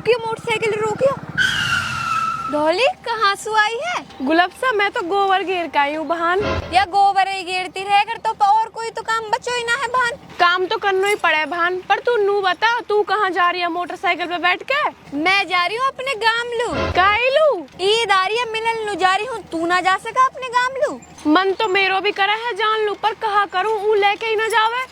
रोकियो मोटरसाइकिल रोकियो। धौली कहाँ से आई है? गुलाबसा मैं तो गोबर घेर का आई हूँ बहन। या गोबर ही घेरती रह कर तो और कोई तो काम बचो ही ना है बहन। काम तो करना ही पड़े बहन, पर तू नू बता तू कहाँ जा रही है मोटरसाइकिल पे बैठ के? मैं जा रही हूँ अपने गामलू। काइलू ईद आ रही है मिलन लू जा रही हूँ, तू ना जा सका अपने गामलू? मन तो मेरो भी करे है जान लू, पर कहा करूँ ऊ लेके ही ना जावे।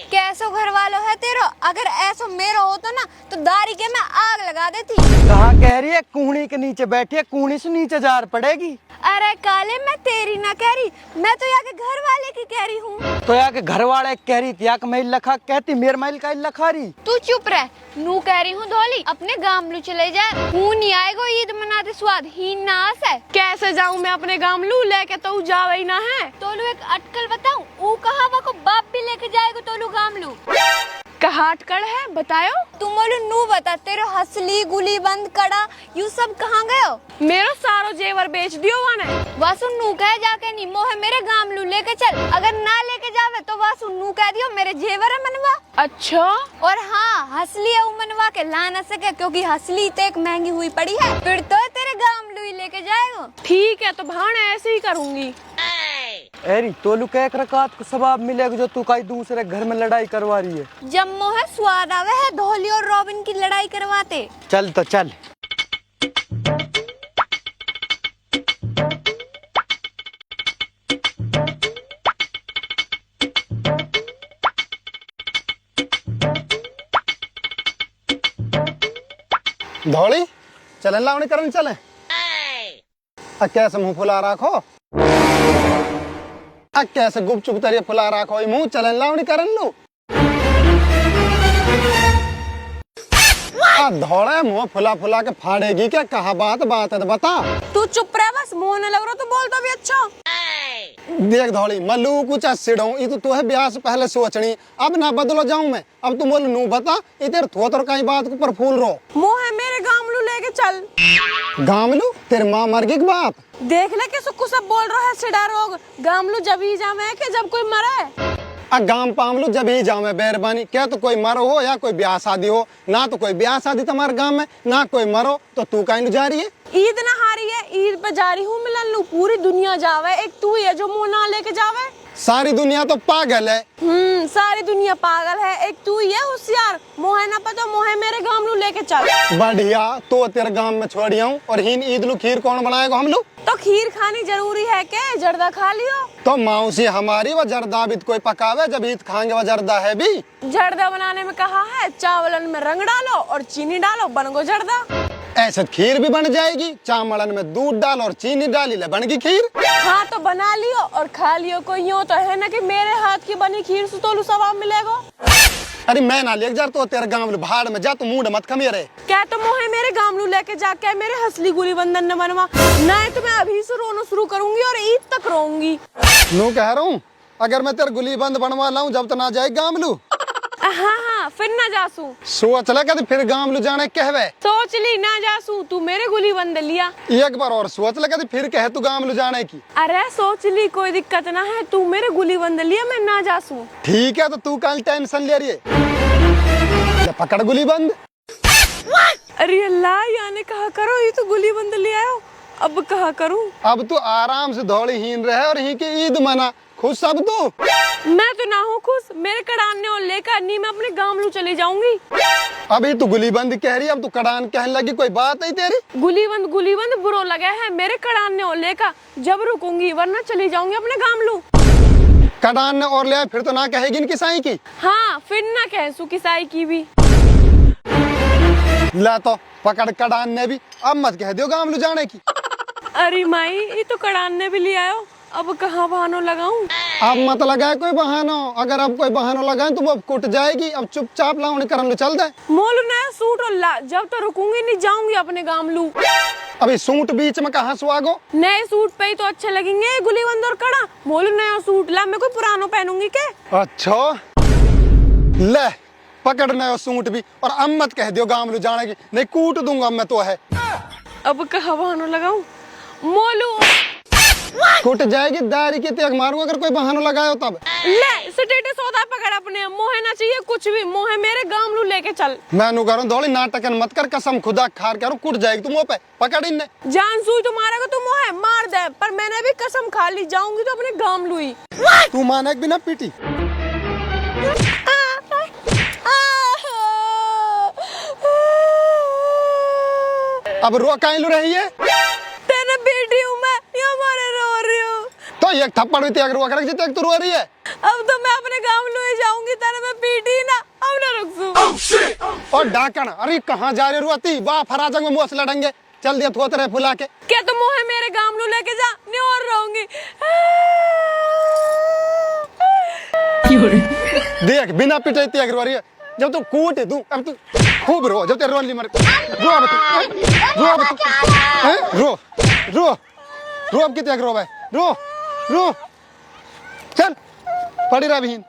कैसो घर वालों है तेरो? अगर ऐसो मेरो होता ना तो दारी के मैं आग लगा देती। कहा कह रही है? कूहनी के नीचे बैठी है, कूहनी से नीचे जार पड़ेगी। अरे काले मैं तेरी ना कह रही, मैं तो यहाँ के घर वाले की कह रही हूँ। तो यहाँ के घर वाले कह रही थी, मैं लखा कहती मेरे माइल का लखा रही। तू चुप रह, नू कह रही हूँ धौली अपने गामलू चले जाए। हूँ नहीं आएगो ईद मनाते स्वाद ही नास है। कैसे जाऊँ मैं अपने गामलू लेके? तो जावे ही ना है। तोलू एक अटकल बताऊं, ऊ कहा को बाप भी लेके जाएगो तोलू गामलू। कहा अटकल है बतायो? तुम बोलो नू बता, तेरे हसली गुली बंद कड़ा यू सब कहाँ गयो? मेरो सारो जेवर बेच दियो वाने। वासु नू कह जाके नहीं मोहे मेरे गामलू लेके चल, अगर ना लेके जावे तो वासु नू कह दियो मेरे जेवर है मनवा। अच्छा और हाँ हसली है मनवा के ला न सके, क्योंकि हसली तो एक महंगी हुई पड़ी है, फिर तो तेरे गामलू ही लेके जाएगा। ठीक है तो भाण ऐसे ही करूँगी। एरी तोलू कह एक रकात को सवाब मिलेगा जो तू कहीं दूसरे घर में लड़ाई करवा रही है। जब मोहे स्वाद आवे है धौली और रॉबिन की लड़ाई करवाते। चल तो चल। धौली चले लावणी करन चले। कैसे मुंह फुला रखो, कैसे गुपचुप तरिए फुला रखो मुंह, चले लावणी करन लू। धौड़े मुंह फुला फुला के फाड़ेगी क्या? कहा बात है तो बता। तू चुप रह बस, मुंह न लग रहा तो बोल तो भी अच्छा। देख धौली मल्लू कुछ सिड़ो तो है ब्याह से पहले सोचनी, अब ना बदलो जाऊं मैं। अब तुम बोल नू बता इधर थोतर कहीं बात पर फूल रो। मुंह है मेरे गामलू लेके चल। गामलू तेरे माँ मर गई बाप? देख ले कि सुक्कू सब बोल रहा है सिडा रोग। गामलू जब ही जावे कि जब कोई मरे। गाम पामलू जब ही जाओ मैं बेरबानी, क्या तो कोई मरो हो या कोई ब्याह शादी हो, ना तो कोई ब्याह शादी तुम्हारे गांव में ना कोई मरो, तो तू कहीं जा रही है? ईद ना हारी है, ईद पे जा रही हूँ मिलन लू। पूरी दुनिया जावे, एक तू ही है जो मुंह ना लेके जावे। सारी दुनिया तो पागल है। सारी दुनिया पागल है, एक तू ही है होशियार। मोहे ना पता मोहे मेरे गामलू लेके चल। बढ़िया, तो तेरे गांव में छोड़िया हूँ। और हिन ईद लू खीर कौन बनाएगा? हम लोग तो खीर खानी जरूरी है के? जर्दा खा लियो। तो मौसी हमारी वो जर्दा भी कोई पकावे, जब ईद खाएंगे वो जर्दा है भी। जर्दा बनाने में कहा है चावलन में रंग डालो और चीनी डालो, बन गो जर्दा। ऐसे खीर भी बन जाएगी, चावलन में दूध डाल और चीनी डाली ले बन गई खीर। हाँ तो बना लियो और खा लियो। कोई यूँ तो है ना कि मेरे हाथ की बनी खीर से तोलू सवाब मिलेगा। अरे मैं ना ले जा, तो तेरे गांव भाड़ में जा, तू मूड मत खमीरे। क्या तो मोहे मेरे गामलू लेके जाके मेरे हसली गुली बंधन न बनवा, नहीं तो मैं अभी से रोना शुरू करूंगी और ईद तक रोऊंगी। नू कह रहा हूँ अगर मैं तेरे गुली बंद बनवा लाऊं जब तो ना जाए गामलू। हाँ फिर ना जासू। सोच ले कद फिर गामलू जाने कहवे। सोच ली ना जासू, तू मेरे गुली बंद लिया। एक बार और सोच ले कद फिर कहे तू गामलू जाने की। अरे सोच ली, कोई दिक्कत ना है, तू मेरे गुली बंद लिया, मैं ना जासू। ठीक है तो तू कल टेंशन ले रही है, पकड़ गुली बंद। अरे अल्लाह, याने कहा करो ये तो गुली बंद ले आयो, अब कहा करूं? अब तू आराम से दौड़ी हीन रहे और ही की ईद मना, खुश सब तू। मैं तो ना हूँ खुश, मेरे कड़ाने और लेकर नहीं, मैं अपने गामलू चली जाऊंगी। अभी तू गुली बंद कह रही, अब तू कड़ान कहने लगी, कोई बात नहीं तेरी। गुली बंद बुरो लगा है मेरे कड़ाने और लेकर, जब रुकूंगी वरना चली जाऊंगी अपने गामलू। कड़ान ने और ले फिर तो ना कहेगी इनकी साई की। हाँ फिर ना कह सू किसाई की भी। ला तो पकड़ कड़ान ने भी, अब मत कह दियो गामलू जाने की। अरे माई ये तो कड़ाने भी ले आयो, अब कहाँ बहानो लगाऊं? अब मत लगाए कोई बहानो, अगर अब कोई बहानो लगाए तो वो अब कुट जाएगी। अब चुपचाप लावणी करन लो, चल दे। मोलू नया सूट और ला, जब तो रुकूंगी नहीं जाऊंगी अपने गामलू। अभी सूट बीच में कहाँ सुहागो? नए सूट पे ही तो अच्छे लगेंगे गुलीबंद और कड़ा। मोलू नया सूट ला, मैं कोई पुरानो पहनूंगी के? अच्छा ले पकड़ नया सूट भी, और अब मत कह दियो गामलू जाने की, नहीं कूट दूंगा मैं तो है। अब कहाँ बहानो लगाऊं? मोलू कूट जाएगी दारी की त्याग मारूंगा अगर कोई बहाना लगायो तब। ले तो टेटे सौदा पकड़ अपने, मोहे ना चाहिए कुछ भी, मोहे मेरे गामलू लेके चल। मैं नु करूं धौली नाटक मत कर, कसम खुदा खार करूं कुट जाएगी तुम पे पकड़ इन्ने। जान सुई तो मारेगा तो मोहे मार दे, पर मैंने भी कसम खा ली, जाऊंगी तो अपने गामलू ही। तू माने बिना पीटी। अब रो काहे लू रही है? तेरे बेटी हूँ मैं, ये मारे रो रही हूँ। तो एक थप्पड़ भी त्याग रो कर जिते तू रो रही है। अब तो मैं अपने गामलू ही जाऊंगी, तेरे में पीटी ना, अब ना रुक सू। और डाकण, अरे कहाँ जा रही रुआती? वाह फराजंग में मुँह से लड़ेंगे, चल दिया थोत रहे फुला के। क्या तुम मोहे मेरे गामलू लेके जा, नहीं और रहूंगी। देख बिना पिटे त्याग रो रही है, जब तू कूट तू अब तू खूब रो, जब तेरे रोली मर रो अब तू रो रो रो अब कितने रो भाई, रो रो चल पड़ी रहा बहन।